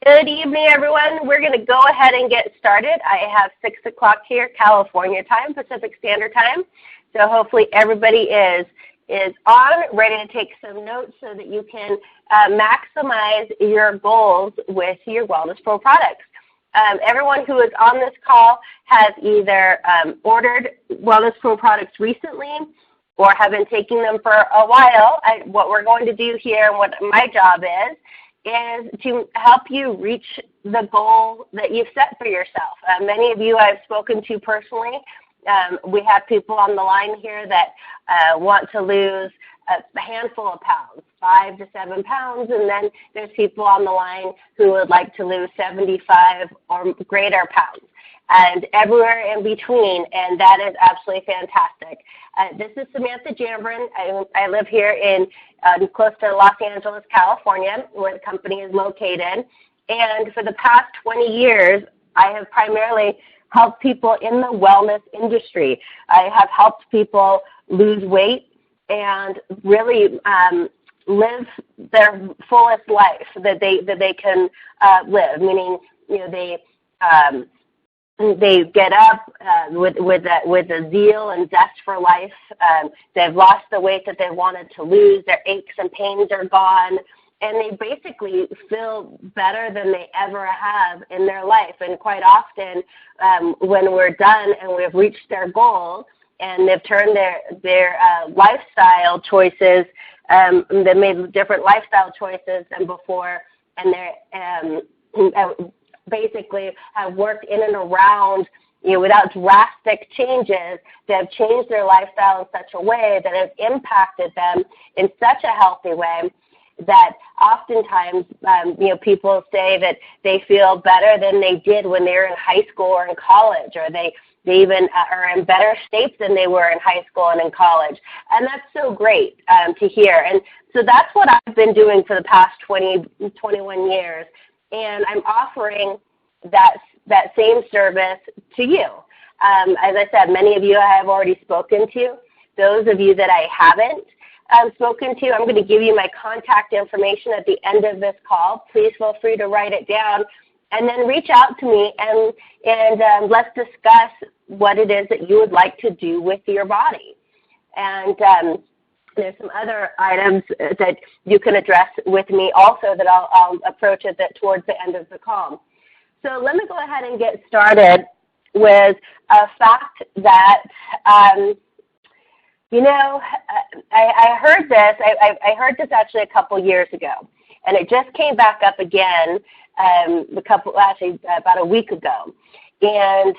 Good evening, everyone. We're going to go ahead and get started. I have 6 o'clock here, California time, Pacific Standard Time. So hopefully everybody is on, ready to take some notes so that you can maximize your goals with your Wellness Pro products. Everyone who is on this call has either ordered Wellness Pro products recently or have been taking them for a while. What we're going to do here and what my job is to help you reach the goal that you've set for yourself. Many of you I've spoken to personally. We have people on the line here that want to lose a handful of pounds, 5 to 7 pounds, and then there's people on the line who would like to lose 75 or greater pounds, and everywhere in between, and that is absolutely fantastic. This is Samantha Jambrin. I live here in close to Los Angeles, California, where the company is located, and for the past 20 years, I have primarily helped people in the wellness industry. I have helped people lose weight and really live their fullest life that they can live. Meaning, they get up with a zeal and zest for life. They've lost the weight that they wanted to lose. Their aches and pains are gone. And they basically feel better than they ever have in their life. And quite often, when we're done and we've reached their goal and they've turned their lifestyle choices, they made different lifestyle choices than before, and they're basically have worked in and around, without drastic changes, that have changed their lifestyle in such a way that has impacted them in such a healthy way that oftentimes, people say that they feel better than they did when they were in high school or in college, or they even are in better shape than they were in high school and in college. And that's so great to hear. And so that's what I've been doing for the past 21 years. And I'm offering that same service to you. As I said, many of you I have already spoken to. Those of you that I haven't spoken to, I'm going to give you my contact information at the end of this call. Please feel free to write it down and then reach out to me and let's discuss what it is that you would like to do with your body. And there's some other items that you can address with me also that I'll approach it towards the end of the call. So let me go ahead and get started with a fact that, I heard this. I heard this actually a couple years ago, and it just came back up again about a week ago. And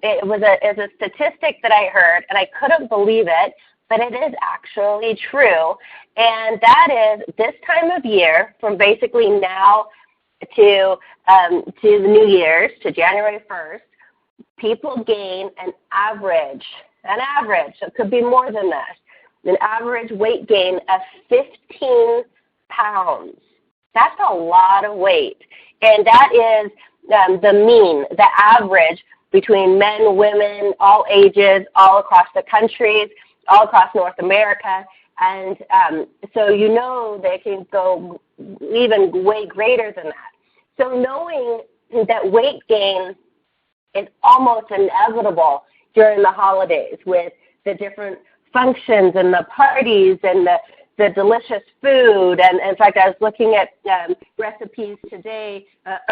it was a statistic that I heard, and I couldn't believe it, but it is actually true. And that is this time of year, from basically now to the New Year's, to January 1st, people gain an average, so it could be more than that, an average weight gain of 15 pounds. That's a lot of weight. And that is the mean, the average between men, women, all ages, all across the countries, all across North America. And so they can go even way greater than that. So knowing that weight gain is almost inevitable during the holidays with the different functions and the parties and the delicious food. And in fact, I was looking at recipes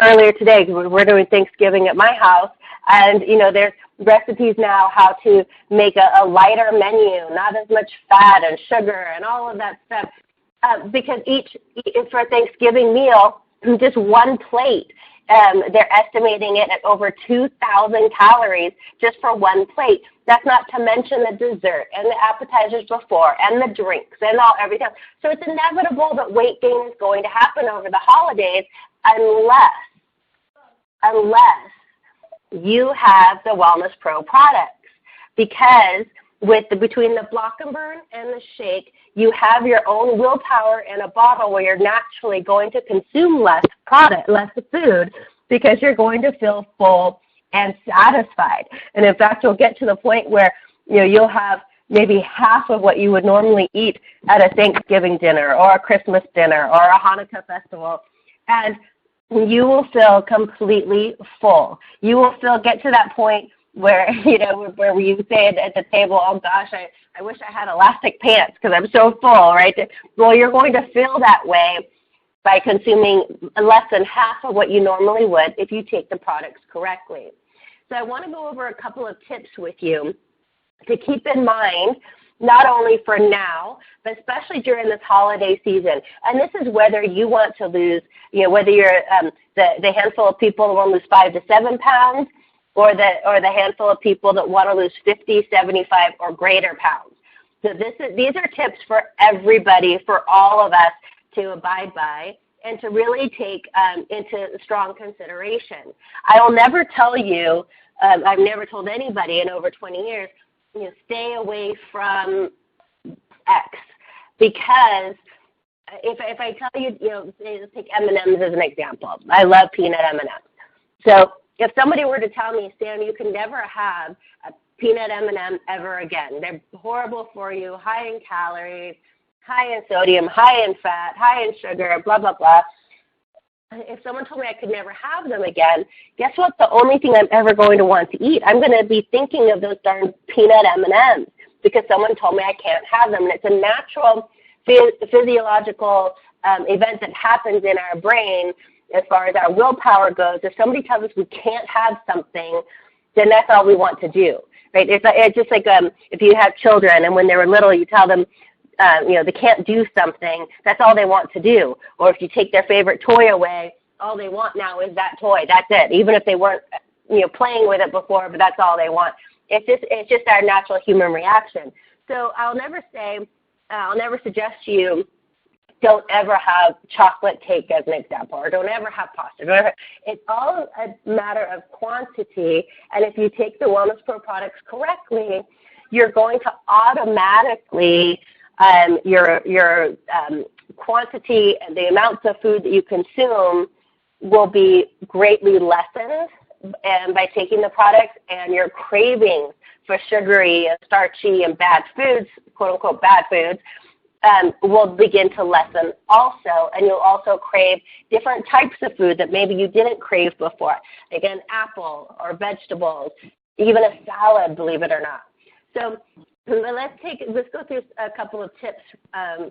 earlier today, because we're doing Thanksgiving at my house, and there's recipes now how to make a lighter menu, not as much fat and sugar and all of that stuff, because for a Thanksgiving meal, just one plate, they're estimating it at over 2,000 calories just for one plate. That's not to mention the dessert and the appetizers before and the drinks and everything. So it's inevitable that weight gain is going to happen over the holidays unless you have the Wellness Pro products, because between the Block and Burn and the shake, you have your own willpower in a bottle where you're naturally going to consume less food, because you're going to feel full and satisfied. And in fact, you'll get to the point where you'll have maybe half of what you would normally eat at a Thanksgiving dinner or a Christmas dinner or a Hanukkah festival. And you will feel completely full. You will get to that point where, where you say at the table, oh gosh, I wish I had elastic pants because I'm so full, right? Well, you're going to feel that way by consuming less than half of what you normally would if you take the products correctly. So I want to go over a couple of tips with you to keep in mind, not only for now, but especially during this holiday season. And this is whether you want to lose, whether you're the handful of people who want to lose 5 to 7 pounds, or the handful of people that want to lose 50, 75, or greater pounds. So these are tips for everybody, for all of us to abide by and to really take into strong consideration. I will never tell you, I've never told anybody in over 20 years, stay away from X, because if I tell you, let's take M&Ms as an example. I love peanut M&Ms. So if somebody were to tell me, Sam, you can never have a peanut M&M ever again. They're horrible for you, high in calories, high in sodium, high in fat, high in sugar, blah, blah, blah. If someone told me I could never have them again, guess what? The only thing I'm ever going to want to eat, I'm going to be thinking of those darn peanut M&Ms because someone told me I can't have them. And it's a natural physiological event that happens in our brain as far as our willpower goes. If somebody tells us we can't have something, then that's all we want to do, right? It's just like if you have children and when they were little you tell them, they can't do something, that's all they want to do. Or if you take their favorite toy away, all they want now is that toy. That's it. Even if they weren't, playing with it before, but that's all they want. It's just our natural human reaction. So I'll never suggest to you, don't ever have chocolate cake as an example, or don't ever have pasta. It's all a matter of quantity, and if you take the Wellness Pro products correctly, you're going to automatically your quantity and the amounts of food that you consume will be greatly lessened and by taking the products, and your cravings for sugary and starchy and bad foods, quote unquote bad foods, will begin to lessen also, and you'll also crave different types of food that maybe you didn't crave before, like an apple or vegetables, even a salad, believe it or not. So let's go through a couple of tips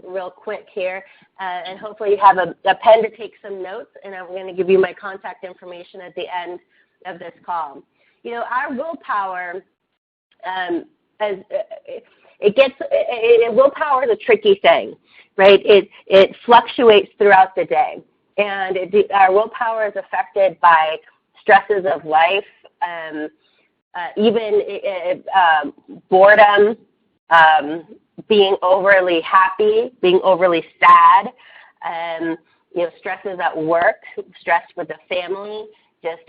real quick here, and hopefully you have a pen to take some notes, and I'm going to give you my contact information at the end of this call. Our willpower, willpower is a tricky thing, right? It fluctuates throughout the day, and our willpower is affected by stresses of life, even boredom, being overly happy, being overly sad, stresses at work, stress with the family, just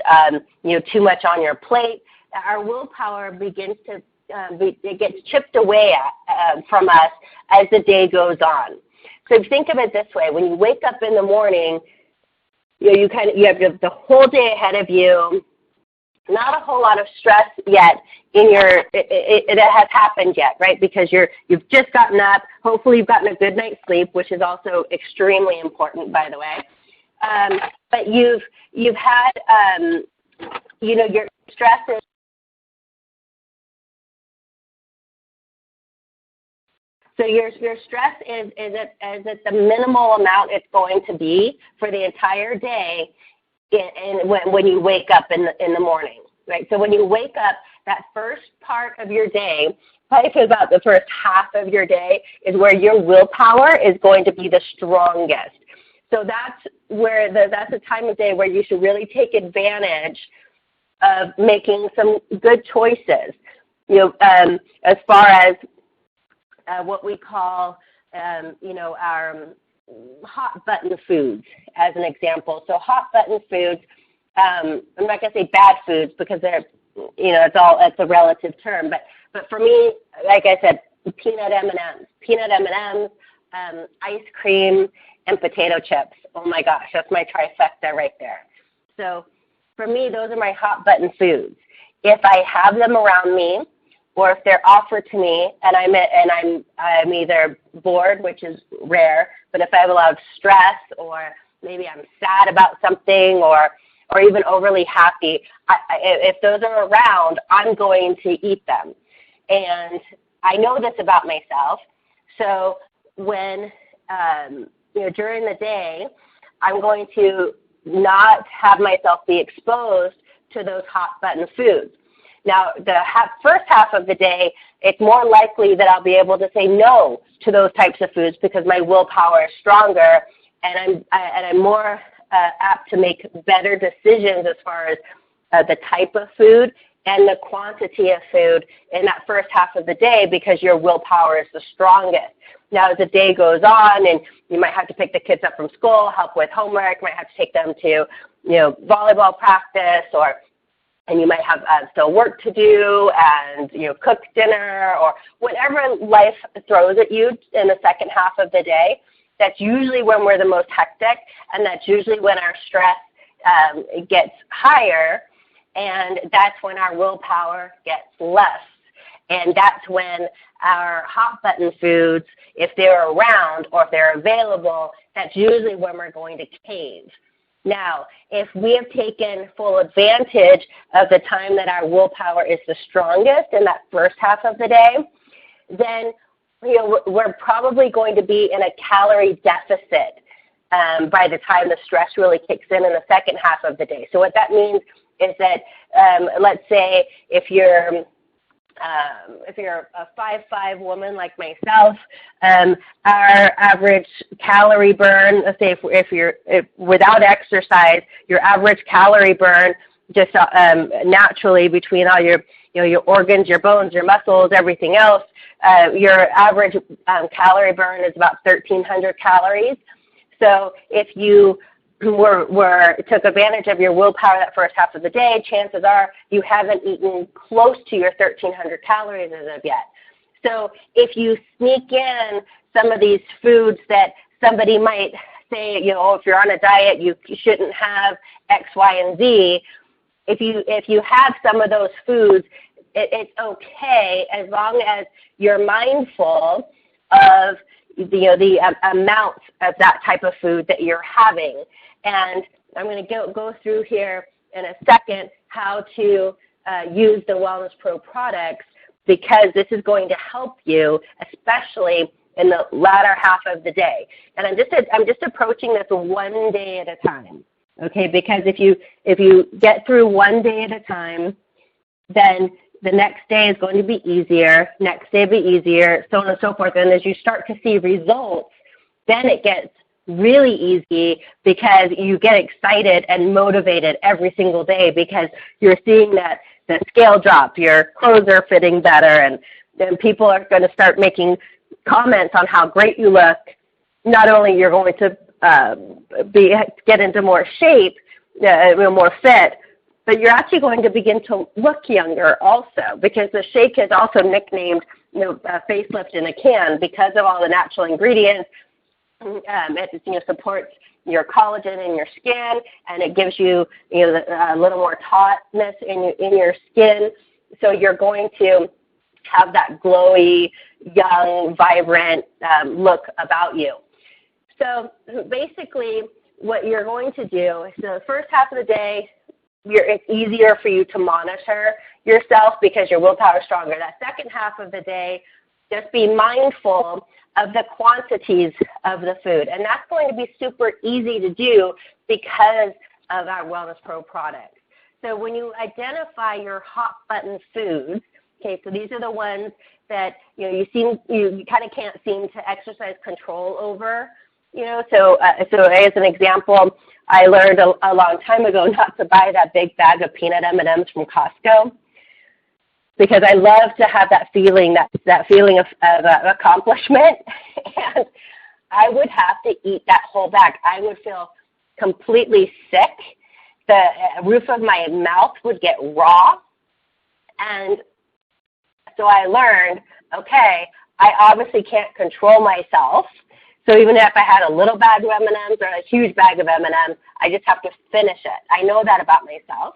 too much on your plate. Our willpower begins to it gets chipped away from us as the day goes on. So think of it this way: when you wake up in the morning, you have the whole day ahead of you. Not a whole lot of stress yet it has happened yet, right? Because you've just gotten up. Hopefully you've gotten a good night's sleep, which is also extremely important, by the way. But you've had your stress is. So your stress is at the minimal amount it's going to be for the entire day when you wake up in the morning, right? So when you wake up, that first part of your day, probably for about the first half of your day, is where your willpower is going to be the strongest. So that's a time of day where you should really take advantage of making some good choices, as far as what we call, our hot button foods, as an example. So hot button foods, I'm not going to say bad foods because they're, it's a relative term. But for me, like I said, peanut M&Ms, ice cream, and potato chips. Oh my gosh, that's my trifecta right there. So for me, those are my hot button foods. If I have them around me, or if they're offered to me and I'm either bored, which is rare, but if I have a lot of stress or maybe I'm sad about something or even overly happy, if those are around, I'm going to eat them. And I know this about myself. So when, during the day, I'm going to not have myself be exposed to those hot button foods. Now, the first half of the day, it's more likely that I'll be able to say no to those types of foods because my willpower is stronger, and I'm more apt to make better decisions as far as the type of food and the quantity of food in that first half of the day because your willpower is the strongest. Now, as the day goes on, and you might have to pick the kids up from school, help with homework, might have to take them to, volleyball practice, and you might have still work to do and, cook dinner or whatever life throws at you in the second half of the day. That's usually when we're the most hectic, and that's usually when our stress gets higher, and that's when our willpower gets less. And that's when our hot button foods, if they're around or if they're available, that's usually when we're going to cave. Now, if we have taken full advantage of the time that our willpower is the strongest in that first half of the day, then we're probably going to be in a calorie deficit by the time the stress really kicks in the second half of the day. So what that means is that, let's say if you're a 5'5" woman like myself, our average calorie burn, let's say if without exercise, your average calorie burn just naturally between all your organs, your bones, your muscles, everything else, your average calorie burn is about 1,300 calories. So if you took advantage of your willpower that first half of the day, chances are you haven't eaten close to your 1,300 calories as of yet. So if you sneak in some of these foods that somebody might say, if you're on a diet, you shouldn't have X, Y, and Z. If you have some of those foods, it's okay as long as you're mindful of the amount of that type of food that you're having. And I'm going to go through here in a second how to use the Wellness Pro products, because this is going to help you, especially in the latter half of the day. And I'm just approaching this one day at a time, okay? Because if you get through one day at a time, then the next day is going to be easier, next day will be easier, so on and so forth. And as you start to see results, then it gets really easy because you get excited and motivated every single day because you're seeing that the scale drop, your clothes are fitting better, and then people are going to start making comments on how great you look. Not only you're going to get into more shape, more fit, but you're actually going to begin to look younger also, because the shake is also nicknamed facelift in a can because of all the natural ingredients. It supports your collagen in your skin, and it gives you a little more tautness in your skin. So you're going to have that glowy, young, vibrant look about you. So basically, what you're going to do is the first half of the day, it's easier for you to monitor yourself because your willpower is stronger. That second half of the day, just be mindful of the quantities of the food. And that's going to be super easy to do because of our Wellness Pro products. So when you identify your hot button foods, okay, so these are the ones that you kind of can't seem to exercise control over. So as an example, I learned a long time ago not to buy that big bag of peanut M&Ms from Costco, because I love to have that feeling, that feeling of accomplishment, and I would have to eat that whole bag. I would feel completely sick. The roof of my mouth would get raw, and so I learned, okay, I obviously can't control myself. So even if I had a little bag of M&Ms or a huge bag of M&Ms, I just have to finish it. I know that about myself.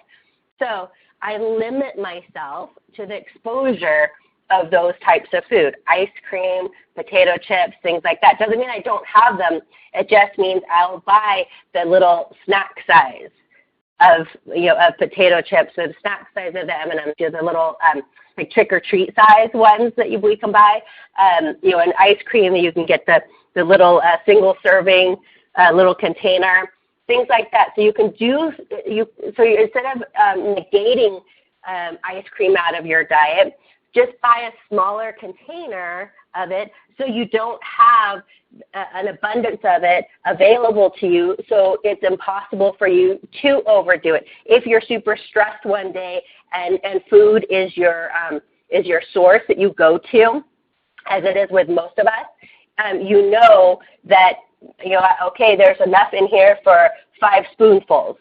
So I limit myself to the exposure of those types of food, ice cream, potato chips, things like that. Doesn't mean I don't have them. It just means I'll buy the little snack size of potato chips, or the snack size of the M&Ms, the little like trick or treat size ones that we can buy. An ice cream, you can get the little single serving little container, things like that. So you can instead of negating ice cream out of your diet, just buy a smaller container of it so you don't have an abundance of it available to you, so it's impossible for you to overdo it. If you're super stressed one day and food is your source that you go to, as it is with most of us, you know that, okay, there's enough in here for 5 spoonfuls.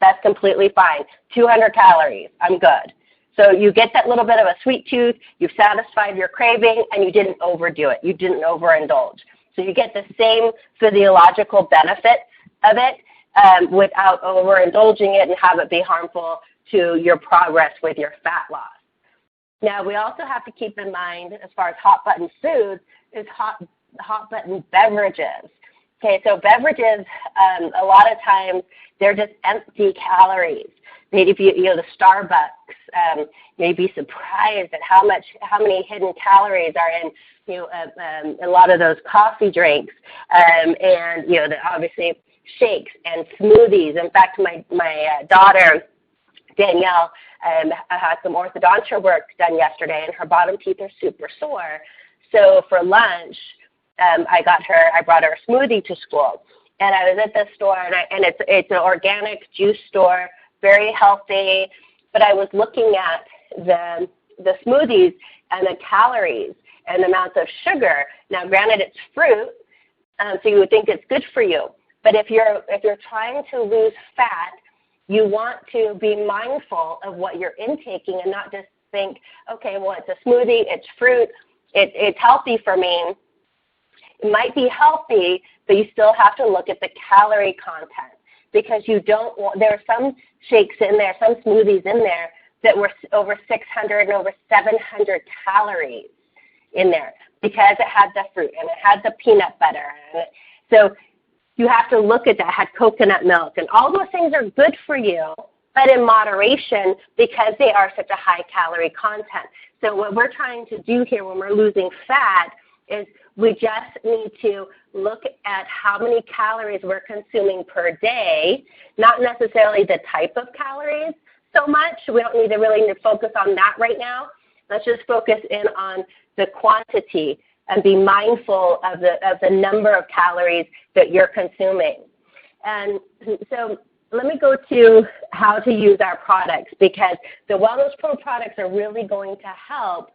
That's completely fine. 200 calories, I'm good. So you get that little bit of a sweet tooth, you've satisfied your craving, and you didn't overdo it. You didn't overindulge. So you get the same physiological benefits of it without overindulging it and have it be harmful to your progress with your fat loss. Now, we also have to keep in mind, as far as hot button foods, is hot button beverages. Okay, so beverages, a lot of times, they're just empty calories. If the Starbucks, you'd be surprised at how many hidden calories are in, a lot of those coffee drinks, and obviously shakes and smoothies. In fact, my daughter Danielle had some orthodontia work done yesterday, and her bottom teeth are super sore. So for lunch, I brought her a smoothie to school, and I was at the store, and it's an organic juice store, very healthy. But I was looking at the smoothies and the calories and the amounts of sugar. Now, granted, it's fruit, so you would think it's good for you. But if you're trying to lose fat, you want to be mindful of what you're intaking and not just think, okay, well, it's a smoothie, it's fruit, it's healthy for me. It might be healthy, but you still have to look at the calorie content, because you don't want, there are some shakes in there, some smoothies in there that were over 600 and over 700 calories in there because it had the fruit and it had the peanut butter. So you have to look at that. It had coconut milk, and all those things are good for you, but in moderation, because they are such a high calorie content. So what we're trying to do here when we're losing fat is we just need to look at how many calories we're consuming per day, not necessarily the type of calories so much. We don't need to really focus on that right now. Let's just focus in on the quantity and be mindful of the number of calories that you're consuming. And so let me go to how to use our products, because the Wellness Pro products are really going to help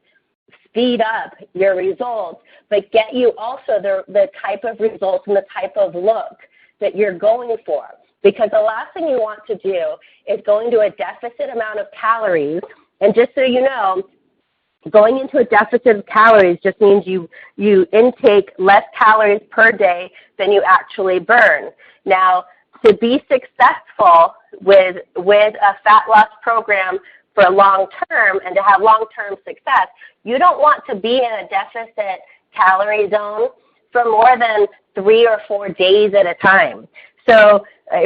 speed up your results, but get you also the type of results and the type of look that you're going for. Because the last thing you want to do is go into a deficit amount of calories. And just so you know, going into a deficit of calories just means you intake less calories per day than you actually burn. Now, to be successful with a fat loss program for long term and to have long-term success, you don't want to be in a deficit calorie zone for more than 3 or 4 days at a time. So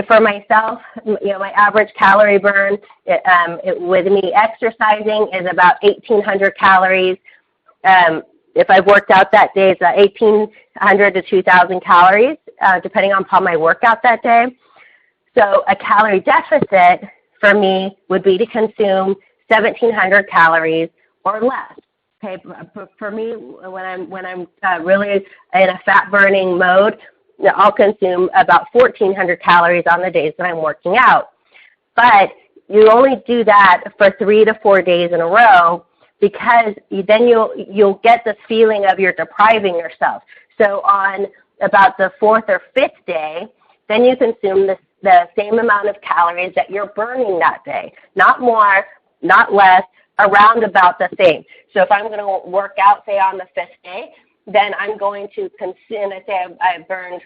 for myself, my average calorie burn with me exercising is about 1,800 calories. If I've worked out that day, it's 1,800 to 2,000 calories, depending on my workout that day. So a calorie deficit for me would be to consume 1,700 calories or less. Okay, for me, when I'm really in a fat burning mode, I'll consume about 1,400 calories on the days that I'm working out. But you only do that for 3 to 4 days in a row, because then you'll get this feeling of you're depriving yourself. So on about the 4th or 5th day, then you consume the same amount of calories that you're burning that day. Not more, not less, around about the same. So if I'm going to work out, say, on the 5th day, then I'm going to consume, let's say I burned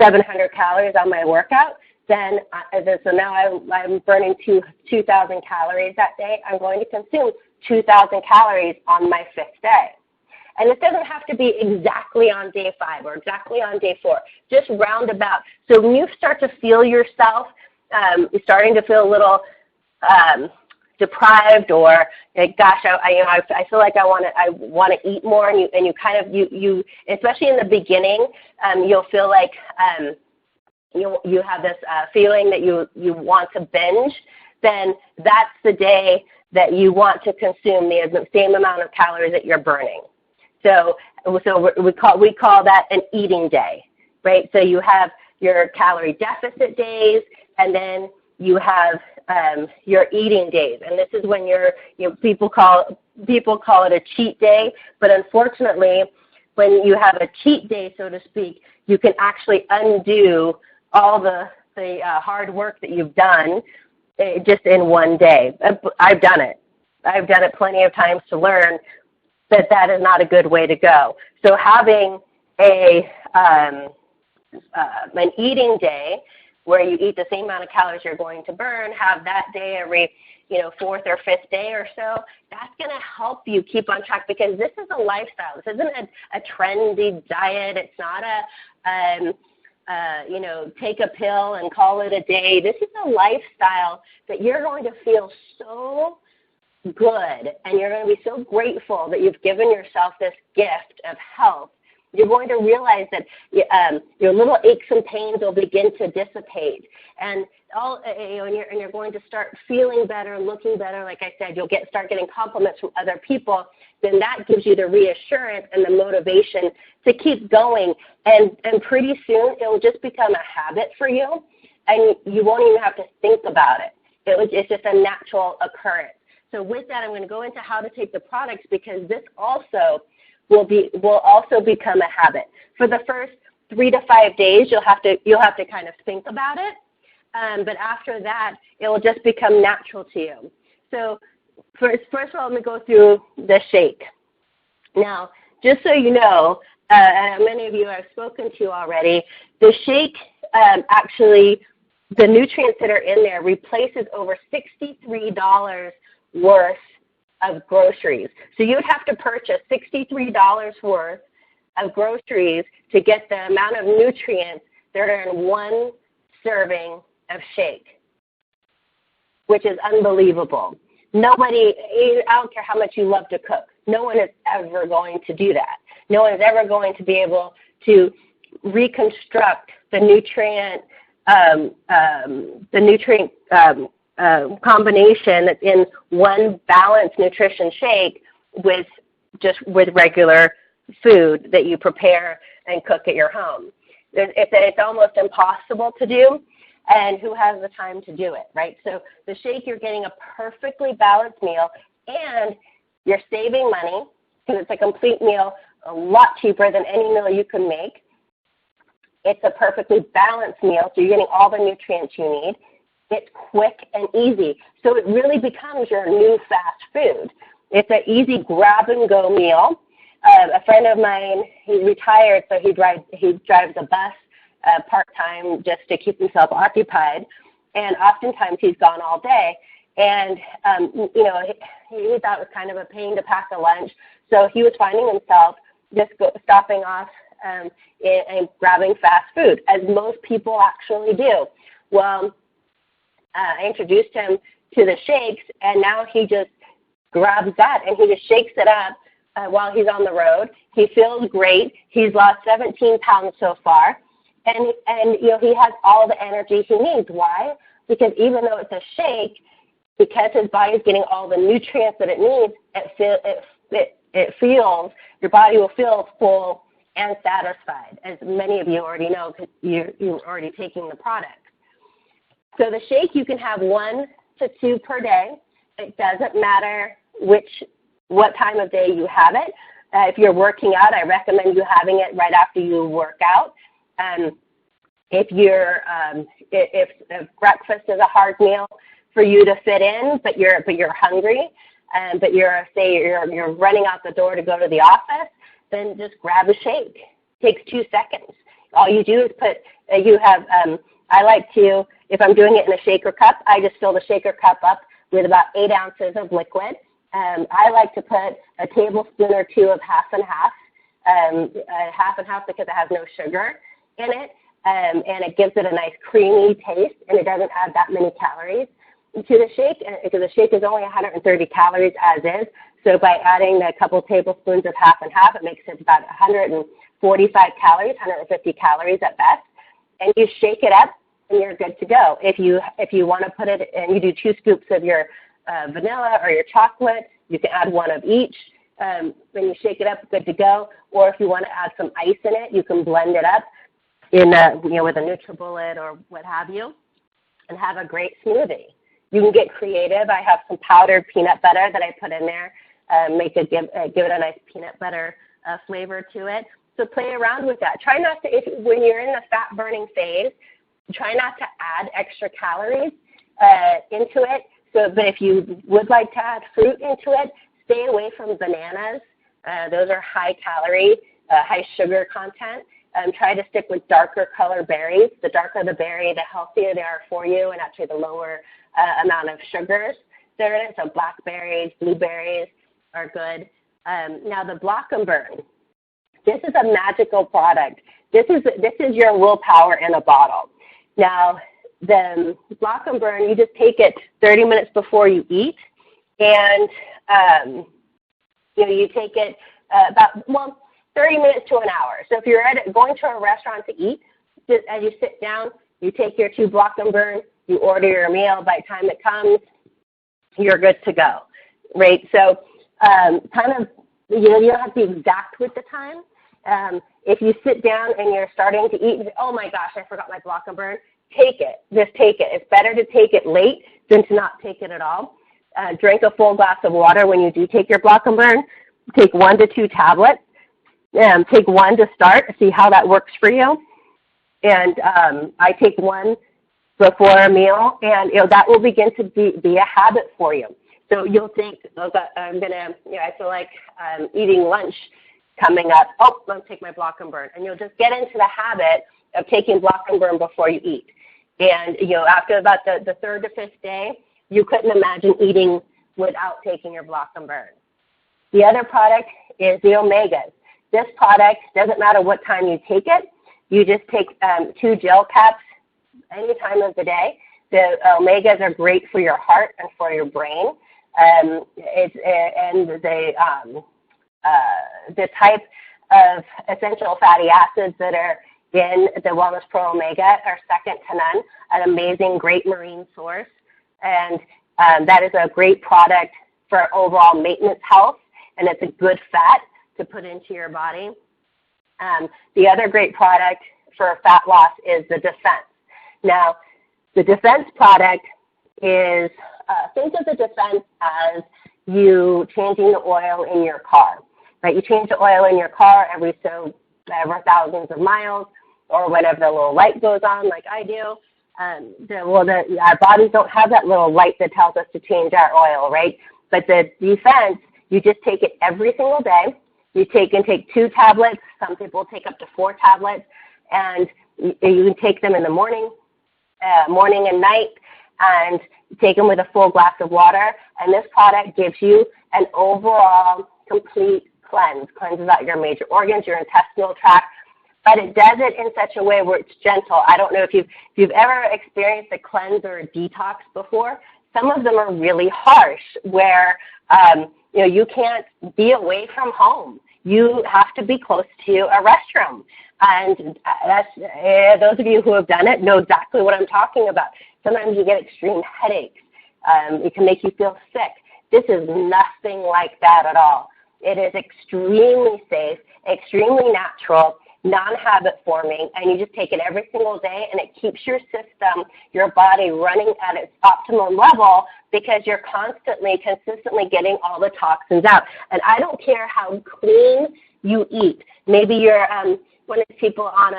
700 calories on my workout, so now I'm burning 2,000 calories that day. I'm going to consume 2,000 calories on my 5th day. And it doesn't have to be exactly on day 5 or exactly on day 4, just roundabout. So when you start to feel yourself, you're starting to feel a little deprived, or like, gosh, I feel like I want to eat more, and you kind of you especially in the beginning, you'll feel like you have this feeling that you want to binge. Then that's the day that you want to consume the same amount of calories that you're burning. So we call that an eating day, right? So you have your calorie deficit days, and then you have your eating days, and this is when people call it a cheat day. But unfortunately, when you have a cheat day, so to speak, you can actually undo all the hard work that you've done just in one day. I've done it. I've done it plenty of times to learn that is not a good way to go. So having an eating day where you eat the same amount of calories you're going to burn, have that day every 4th or 5th day or so, that's going to help you keep on track, because this is a lifestyle. This isn't a trendy diet. It's not take a pill and call it a day. This is a lifestyle that you're going to feel so good, and you're going to be so grateful that you've given yourself this gift of health. You're going to realize that your little aches and pains will begin to dissipate, and you're going to start feeling better, looking better. Like I said, you'll start getting compliments from other people. Then that gives you the reassurance and the motivation to keep going, and pretty soon it will just become a habit for you, and you won't even have to think about it. It's just a natural occurrence. So with that, I'm going to go into how to take the products, because this also will also become a habit. For the first 3 to 5 days, you'll have to kind of think about it, but after that, it will just become natural to you. So first of all, let me go through the shake. Now, just so you know, and many of you I've spoken to already, the shake actually, the nutrients that are in there replaces over $63 worth of groceries. So you'd have to purchase $63 worth of groceries to get the amount of nutrients that are in one serving of shake, which is unbelievable. Nobody, I don't care how much you love to cook, no one is ever going to do that. No one is ever going to be able to reconstruct the nutrient combination that's in one balanced nutrition shake with regular food that you prepare and cook at your home. It's almost impossible to do, and who has the time to do it, right? So the shake, you're getting a perfectly balanced meal, and you're saving money because it's a complete meal, a lot cheaper than any meal you can make. It's a perfectly balanced meal, so you're getting all the nutrients you need. It's quick and easy, so it really becomes your new fast food. It's an easy grab-and-go meal. A friend of mine, he's retired, so he drives a bus part-time just to keep himself occupied, and oftentimes he's gone all day. And, he thought it was kind of a pain to pack a lunch, so he was finding himself just stopping off and grabbing fast food, as most people actually do. Well, I introduced him to the shakes, and now he just grabs that, and he just shakes it up while he's on the road. He feels great. He's lost 17 pounds so far, and he has all the energy he needs. Why? Because even though it's a shake, because his body's getting all the nutrients that it needs, your body will feel full and satisfied, as many of you already know because you're already taking the product. So the shake, you can have 1 to 2 per day. It doesn't matter what time of day you have it. If you're working out, I recommend you having it right after you work out. If breakfast is a hard meal for you to fit in, but you're hungry, but you're running out the door to go to the office, then just grab a shake. It takes 2 seconds. All you do is I like to, if I'm doing it in a shaker cup, I just fill the shaker cup up with about 8 ounces of liquid, I like to put a tablespoon or two of half and half, half and half because it has no sugar in it, and it gives it a nice creamy taste, and it doesn't add that many calories to the shake, because the shake is only 130 calories as is. So by adding a couple tablespoons of half and half, it makes it about 145 calories, 150 calories at best, and you shake it up, and you're good to go. If you want to put it, and you do 2 scoops of your vanilla or your chocolate, you can add 1 of each. When you shake it up, good to go. Or if you want to add some ice in it, you can blend it up in with a NutriBullet or what have you, and have a great smoothie. You can get creative. I have some powdered peanut butter that I put in there, give it a nice peanut butter flavor to it. So play around with that. Try not to, when you're in the fat burning phase, try not to add extra calories into it. But if you would like to add fruit into it, stay away from bananas. Those are high calorie, high sugar content. Try to stick with darker color berries. The darker the berry, the healthier they are for you, and actually the lower amount of sugars they're in it. So blackberries, blueberries are good. Now the Block and Burn. This is a magical product. This is your willpower in a bottle. Now the Block and Burn, you just take it 30 minutes before you eat, and you take it about 30 minutes to an hour. So if you're going to a restaurant to eat, just as you sit down, you take your 2 Block and Burn, you order your meal. By the time it comes, you're good to go, right? So you don't have to be exact with the time. If you sit down and you're starting to eat, and say, oh my gosh, I forgot my Block and Burn, take it. Just take it. It's better to take it late than to not take it at all. Drink a full glass of water when you do take your Block and Burn. Take 1 to 2 tablets. Take 1 to start, see how that works for you. And I take 1 before a meal, and that will begin to be a habit for you. So you'll think, I feel like eating lunch coming up. Oh, let me take my Block and Burn. And you'll just get into the habit of taking Block and Burn before you eat. And, after about the 3rd to 5th day, you couldn't imagine eating without taking your Block and Burn. The other product is the Omegas. This product, doesn't matter what time you take it. You just take 2 gel caps any time of the day. The Omegas are great for your heart and for your brain. The type of essential fatty acids that are in the Wellness Pro Omega are second to none, an amazing, great marine source. And that is a great product for overall maintenance health, and it's a good fat to put into your body. The other great product for fat loss is the Defense. Now, the Defense product is, think of the Defense as you changing the oil in your car, right? You change the oil in your car every thousands of miles, or whenever the little light goes on, like I do. Our bodies don't have that little light that tells us to change our oil, right? But the Defense, you just take it every single day. You take 2 tablets. Some people take up to 4 tablets, and you can take them in the morning and night, and take them with a full glass of water. And this product gives you an overall complete cleanses out your major organs, your intestinal tract, but it does it in such a way where it's gentle. I don't know if you've ever experienced a cleanse or a detox before. Some of them are really harsh, where you can't be away from home. You have to be close to a restroom. And those of you who have done it know exactly what I'm talking about. Sometimes you get extreme headaches. It can make you feel sick. This is nothing like that at all. It is extremely safe, extremely natural, non-habit forming, and you just take it every single day, and it keeps your system, your body running at its optimum level, because you're consistently getting all the toxins out. And I don't care how clean you eat. Maybe you're one of the people on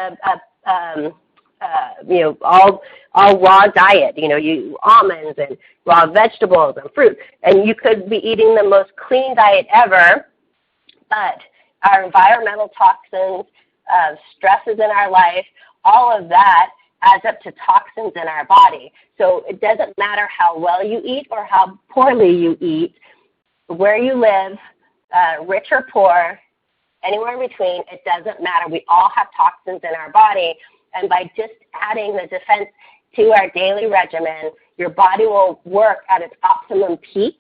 all raw diet, you almonds and raw vegetables and fruit, and you could be eating the most clean diet ever, but our environmental toxins, stresses in our life, all of that adds up to toxins in our body. So it doesn't matter how well you eat or how poorly you eat, where you live, rich or poor, anywhere in between, it doesn't matter. We all have toxins in our body, and by just adding the defense to our daily regimen, your body will work at its optimum peak.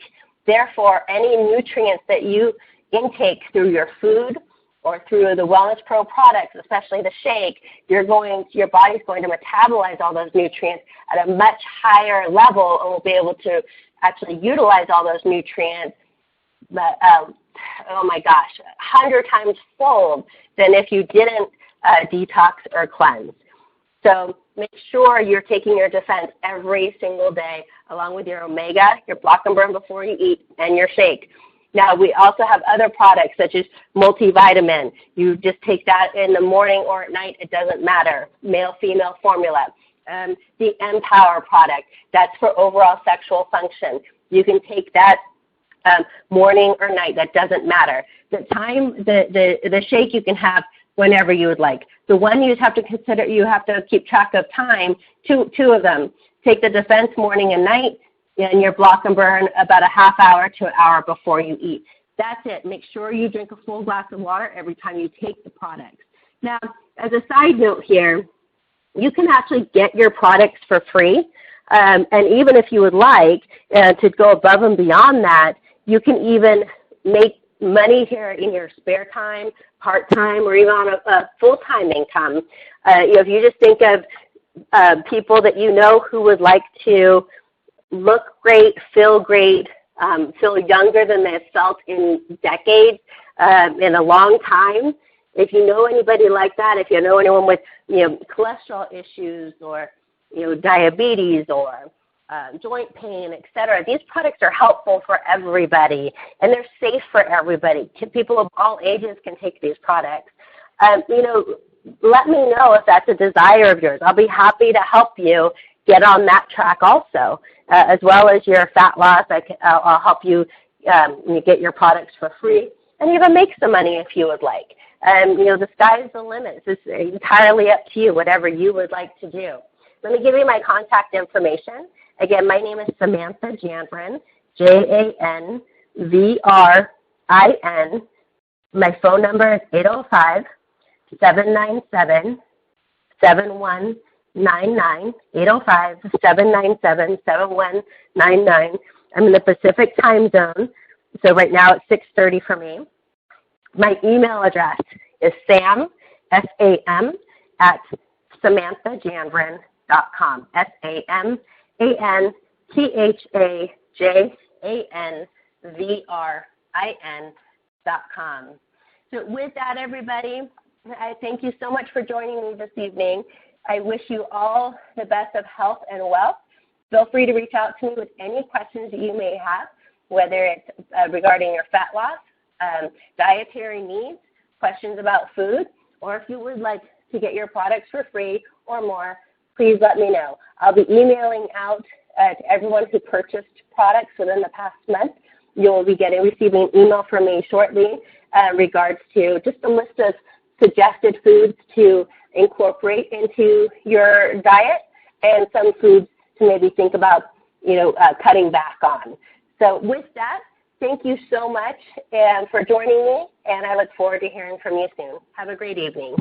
Therefore, any nutrients that you intake through your food or through the Wellness Pro products, especially the shake, your body's going to metabolize all those nutrients at a much higher level and will be able to actually utilize all those nutrients, oh my gosh, 100 times fold than if you didn't detox or cleanse. So make sure you're taking your defense every single day, along with your omega, your block and burn before you eat, and your shake. Now, we also have other products such as multivitamin. You just take that in the morning or at night. It doesn't matter. Male-female formula. The Empower product, that's for overall sexual function. You can take that morning or night. That doesn't matter. The shake you can have whenever you would like. The one you have to consider, you have to keep track of time, two of them. Take the defense morning and night, and your block and burn about a half hour to an hour before you eat. That's it. Make sure you drink a full glass of water every time you take the products. Now, as a side note here, you can actually get your products for free. And even if you would like to go above and beyond that, you can even make money here in your spare time, part-time, or even on a full-time income. If you just think of people that you know who would like to look great, feel younger than they've felt in decades, in a long time. If you know anybody like that, if you know anyone with cholesterol issues or diabetes or joint pain, etc., these products are helpful for everybody, and they're safe for everybody. People of all ages can take these products. Let me know if that's a desire of yours. I'll be happy to help you get on that track also, as well as your fat loss. I'll help you get your products for free and even make some money if you would like. The sky's the limit. It's entirely up to you, whatever you would like to do. Let me give you my contact information. Again, my name is Samantha Janvrin, Janvrin. My phone number is 805-797-7199, 805-797-7199. I'm in the Pacific time zone, so right now it's 6:30 for me. My email address is sam, S-A-M, at SamanthaJanvrin.com, SamanthaJanvrin.com. So with that, everybody, I thank you so much for joining me this evening. I wish you all the best of health and wealth. Feel free to reach out to me with any questions that you may have, whether it's regarding your fat loss, dietary needs, questions about food, or if you would like to get your products for free or more, please let me know. I'll be emailing out to everyone who purchased products within the past month. You'll be receiving an email from me shortly in regards to just a list of suggested foods to incorporate into your diet and some foods to maybe think about, cutting back on. So with that, thank you so much for joining me, and I look forward to hearing from you soon. Have a great evening.